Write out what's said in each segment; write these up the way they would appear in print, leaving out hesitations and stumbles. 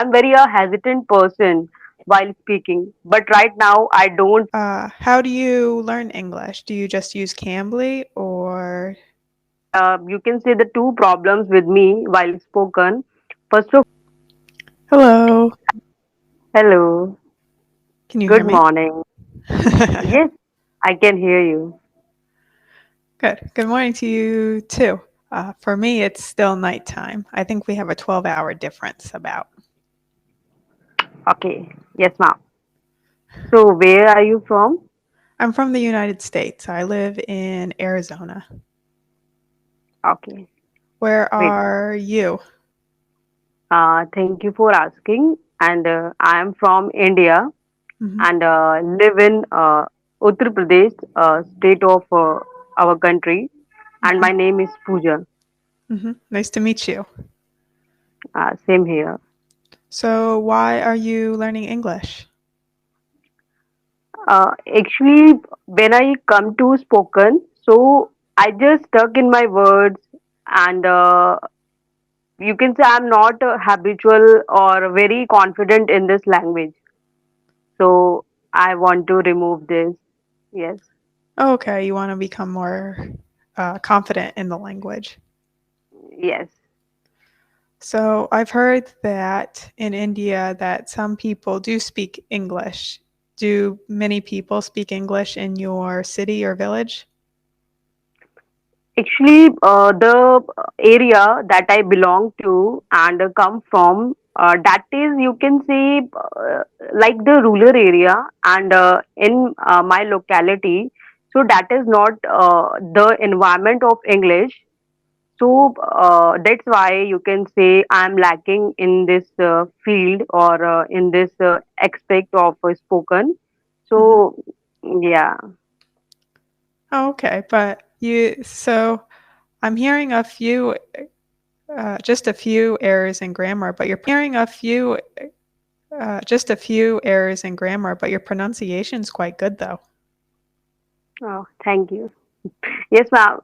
I'm very a hesitant person while speaking, but right now I don't. How do you learn English? Do you just use Cambly or You can say the two problems with me while spoken. First of hello? hello, Can you hear good me? morning. Yes, I can hear you. Good. Good morning to you too. For me, it's still nighttime. I think we have a 12-hour difference about. Okay, yes, ma'am. So where are you from? I'm from the United States. I live in Arizona. Okay, Where great. are you? Thank you for asking. And I am from India Hmm. and live in Uttar Pradesh, state of our country. And Hmm. my name is Pooja. Nice to meet you. Same here. So, why are you learning English? Actually, when I come to spoken, so I just stuck in my words, and you can say I'm not habitual or very confident in this language. So I want to remove this. Yes, Oh, okay, you want to become more confident in the language. yes. So, I've heard that in India that some people do speak English. Do many people speak English in your city or village? Actually, the area that I belong to and come from, that is, you can say, like the rural area, and in my locality, so that is not the environment of English. So that's why you can say I'm lacking in this field or in this aspect of spoken. Hmm. So, yeah. Oh, okay, but I'm hearing just a few errors in grammar, but your pronunciation's quite good though. Oh, thank you. Yes, ma'am.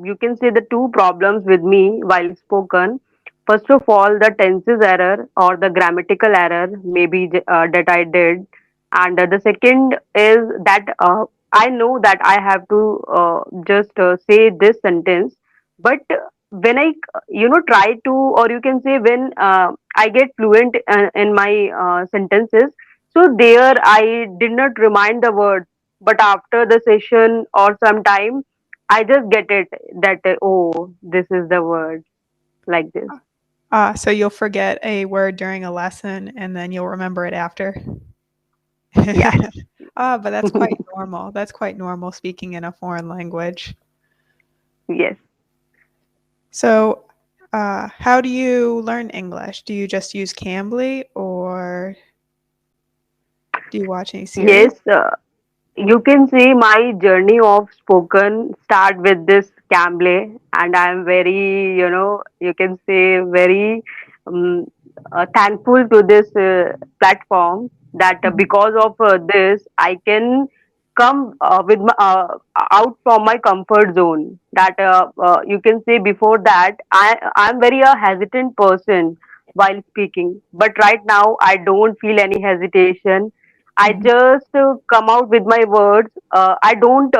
You can say the two problems with me while spoken. First of all, the tenses error or the grammatical error, maybe that I did, and the second is that I know that I have to just say this sentence, but when I, try to, or you can say when I get fluent in my sentences, so there I did not remind the word, but after the session or some time I just get it that oh, this is the word, like this. So you'll forget a word during a lesson and then you'll remember it after. Yes. But that's quite normal. That's quite normal speaking in a foreign language. Yes. So, how do you learn English? Do you just use Cambly or do you watch any series? Yes. You can say my journey of spoken start with this Cambly, and I'm very, you can say very um, thankful to this platform that Mhm. because of this I can come with my, out from my comfort zone. That you can say before that I'm very a hesitant person while speaking, but right now I don't feel any hesitation. I Mhm. just come out with my words. I don't,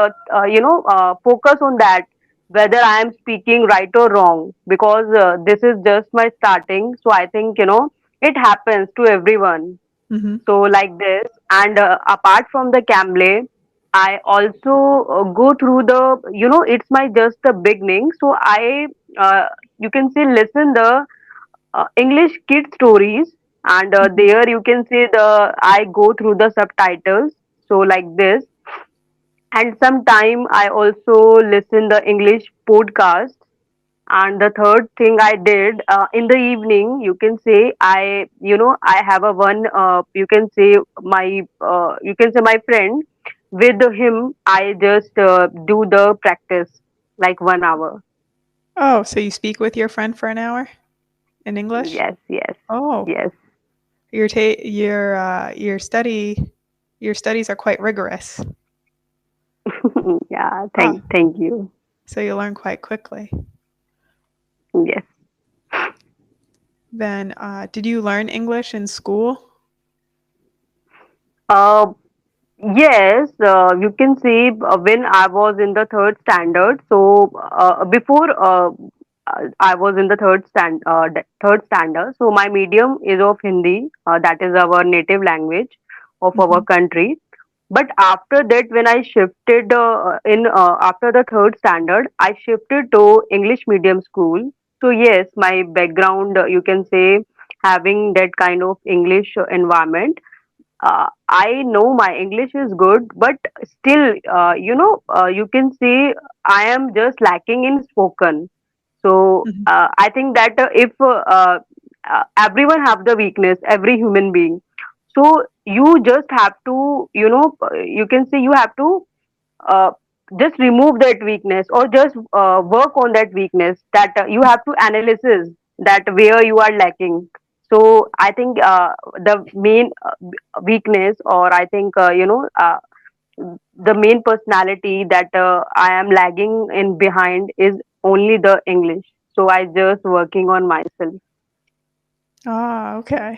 focus on that whether I am speaking right or wrong because this is just my starting. So I think it happens to everyone. Mhm. So like this, and apart from the Cambly, I also go through the it's my just the beginning. So I you can say listen the English kid stories, and Mhm. there you can see the I go through the subtitles. So like this, and sometime I also listen the English podcast. And the third thing I did in the evening, you can say I have a one you can say my friend. With him, I just do the practice like 1 hour. Oh, so you speak with your friend for an hour in English? Yes, yes, Oh, yes. your studies are quite rigorous. Yeah, Ah, thank you. so you learn quite quickly. Yes. Then, did you learn English in school? Uh, Yes, you can see when I was in the third standard. So before I was in the third standard. So my medium is of Hindi. That is our native language of our Mhm. country. But after that, when I shifted in after the third standard, I shifted to English medium school. So yes, my background, you can say, having that kind of English environment. I know my English is good, but still, you can see I am just lacking in spoken. So Mhm. I think that if everyone have the weakness, every human being, so you just have to, you can say you have to uh, just remove that weakness or just work on that weakness that you have to analysis that where you are lacking. So I think the main weakness, or I think the main personality that I am lagging in behind is only the English. So I just working on myself. Ah, okay.